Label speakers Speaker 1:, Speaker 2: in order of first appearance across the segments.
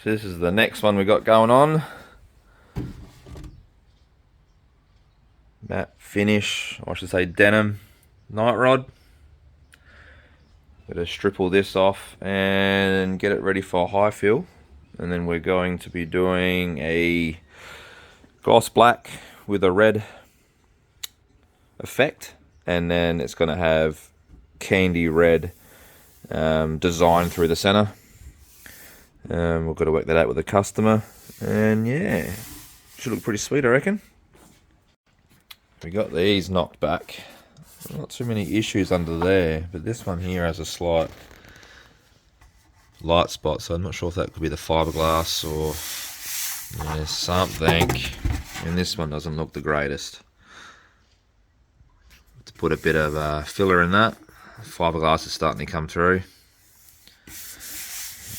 Speaker 1: So this is the next one we got going on. Matte finish, or I should say denim night rod. Gotta strip all this off and get it ready for high fill. And then we're going to be doing a gloss black with a red effect. And then it's gonna have candy red design through the center. We've got to work that out with the customer. And yeah, should look pretty sweet, I reckon. We got these knocked back. Not too many issues under there, but this one here has a slight light spot, so I'm not sure if that could be the fiberglass or something. And this one doesn't look the greatest. To put a bit of filler in that, fiberglass is starting to come through.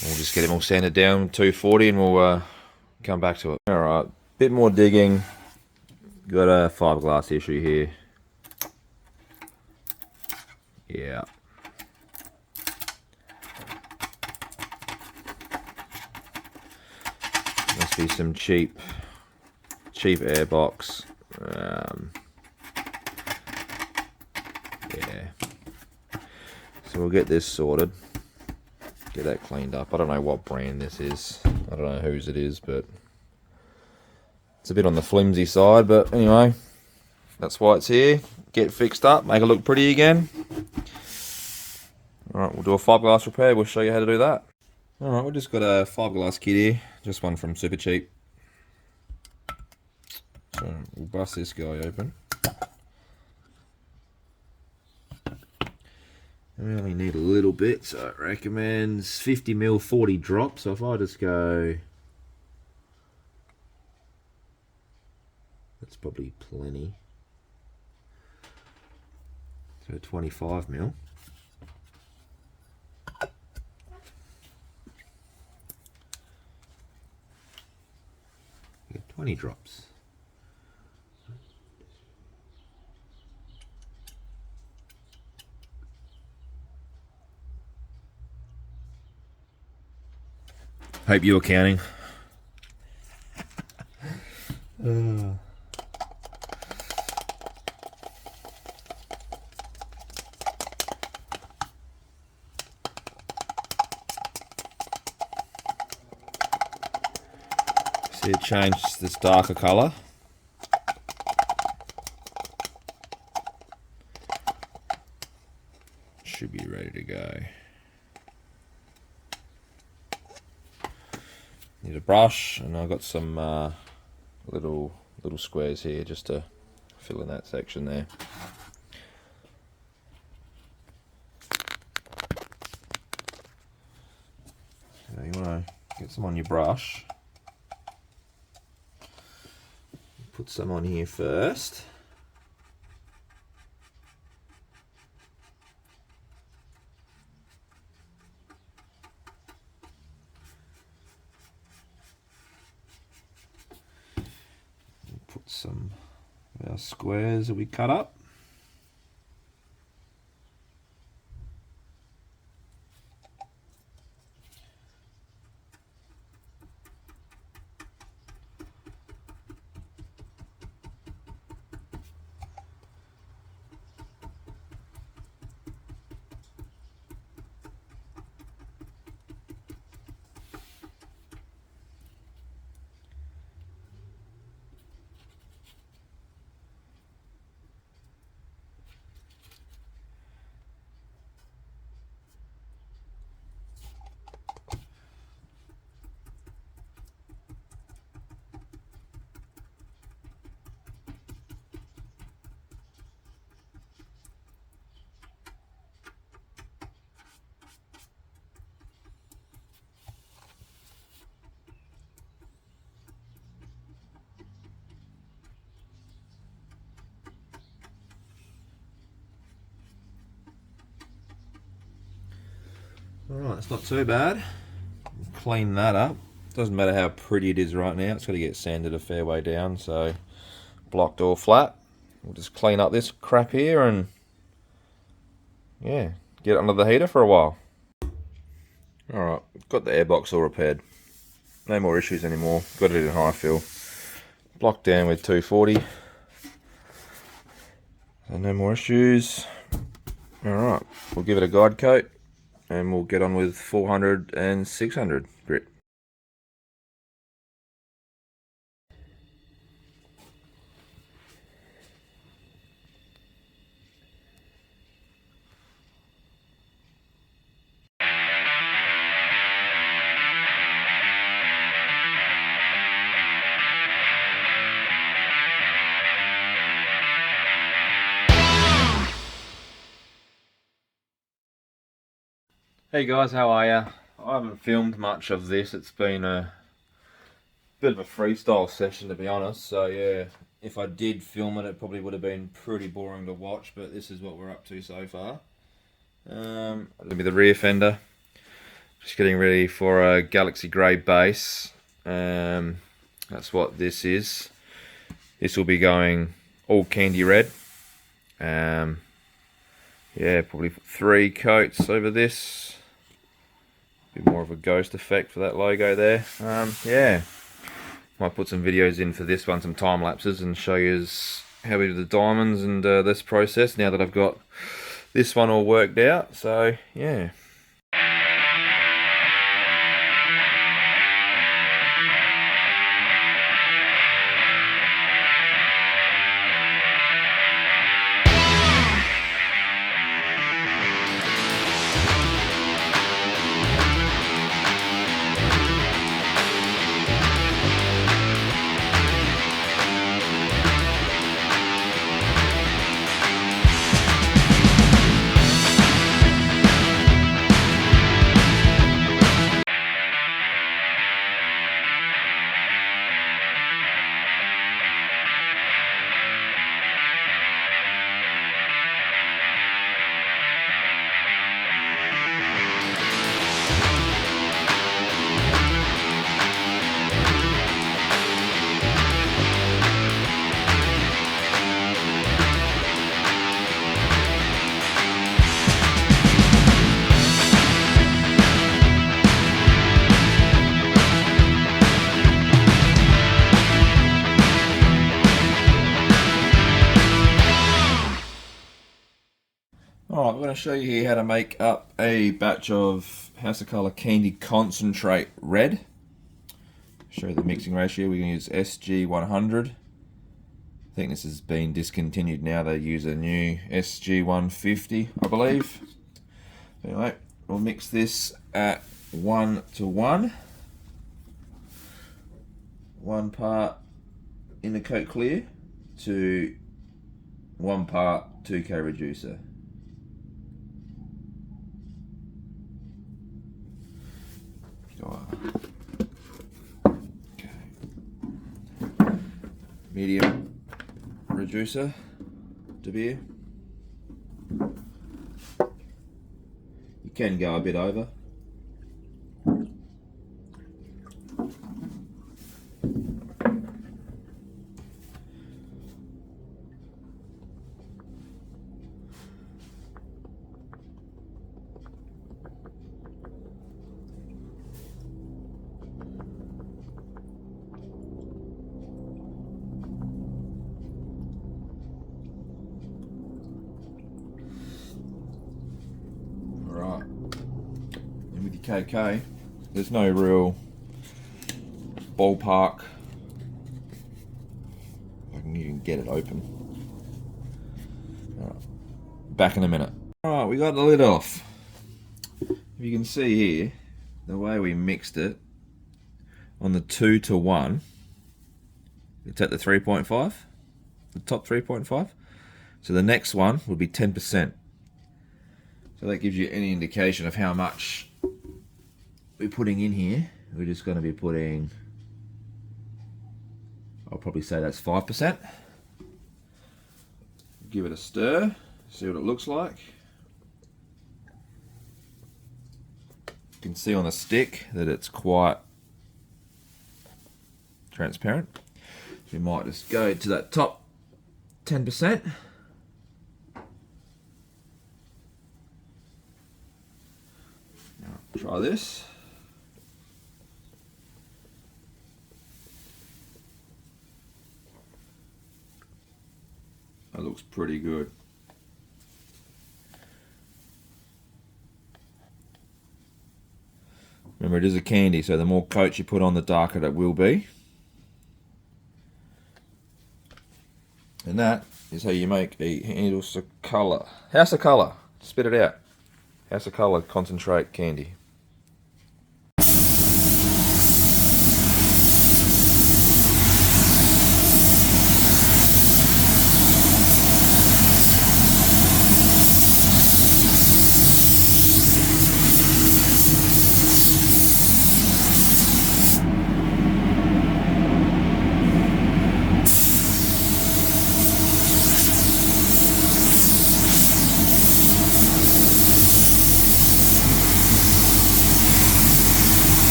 Speaker 1: We'll just get them all sanded down 240 and we'll come back to it. Alright, bit more digging. Got a fiberglass issue here. Yeah. Must be some cheap airbox. Yeah. So we'll get this sorted. Get that cleaned up. I don't know what brand this is. I don't know whose it is, but it's a bit on the flimsy side. But anyway, that's why it's here. Get fixed up, make it look pretty again. Alright, we'll do a fiberglass repair. We'll show you how to do that. Alright, we've just got a fiberglass kit here. Just one from Super Cheap. So we'll bust this guy open. We only need a little bit, so it recommends 50mm 40 drops. So if I just go, that's probably plenty. So 25mm. Yeah, 20 drops. Hope you were counting. See, it changed this darker colour. Should be ready to go. Need a brush, and I've got some little squares here just to fill in that section there. So you want to get some on your brush. Put some on here first. Put some of our squares that we cut up. Alright, it's not too bad. Clean that up. Doesn't matter how pretty it is right now, it's got to get sanded a fair way down, so blocked all flat. We'll just clean up this crap here and yeah, get it under the heater for a while. Alright, got the airbox all repaired. no more issues anymore. Got it in high fill. Blocked down with 240. So no more issues. Alright, we'll give it a guide coat and we'll get on with 400 and 600 grit. Hey guys, how are ya? I haven't filmed much of this. It's been a bit of a freestyle session, to be honest. So yeah, if I did film it, it probably would have been pretty boring to watch, but this is what we're up to so far. It'll be the rear fender. Just getting ready for a Galaxy Grey base. That's what this is. This will be going all candy red. Yeah, probably 3 coats over this. Bit more of a ghost effect for that logo there. Yeah, might put some videos in for this one, some time lapses, and show you how we do the diamonds and this process now that I've got this one all worked out. So yeah. Alright, I'm going to show you here how to make up a batch of House of Colour Candy Concentrate Red. Show you the mixing ratio. We're going to use SG100. I think this has been discontinued now. They use a new SG150, I believe. Anyway, we'll mix this at 1:1. 1 part Intercoat Clear to 1 part 2K Reducer. Okay. Medium reducer to beer. You can go a bit over. KK, there's no real ballpark. I can even get it open. All right. Back in a minute. Alright, we got the lid off. If you can see here, the way we mixed it on the 2:1, it's at the 3.5, the top 3.5. So the next one would be 10%. So that gives you any indication of how much we're putting in here. We're just going to be putting, I'll probably say that's 5%. Give it a stir, see what it looks like. You can see on the stick that it's quite transparent. We might just go to that top 10%. Now, try this. looks pretty good. Remember, it is a candy, so the more coats you put on, the darker it will be. And that is how you make a House of Colour. House of Colour. Spit it out. House of Colour concentrate candy.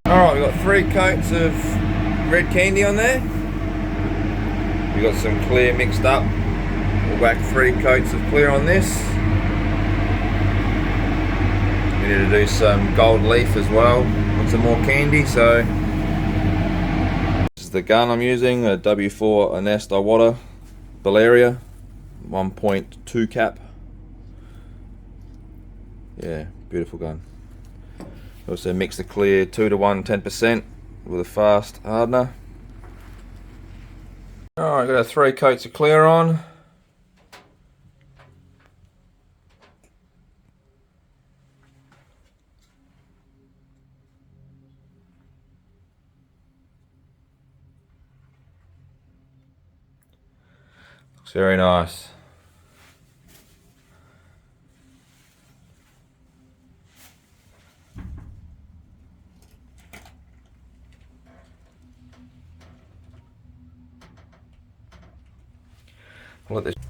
Speaker 1: Alright, we've got 3 coats of red candy on there. We've got some clear mixed up. We'll whack 3 coats of clear on this. We need to do some gold leaf as well. Want some more candy, so this is the gun I'm using, a W4 Anest Iwata Baleria 1.2 cap. Yeah, beautiful gun. Also mix the clear 2 to 1 10% with a fast hardener. Alright, got our 3 coats of clear on. Looks very nice. I'll let this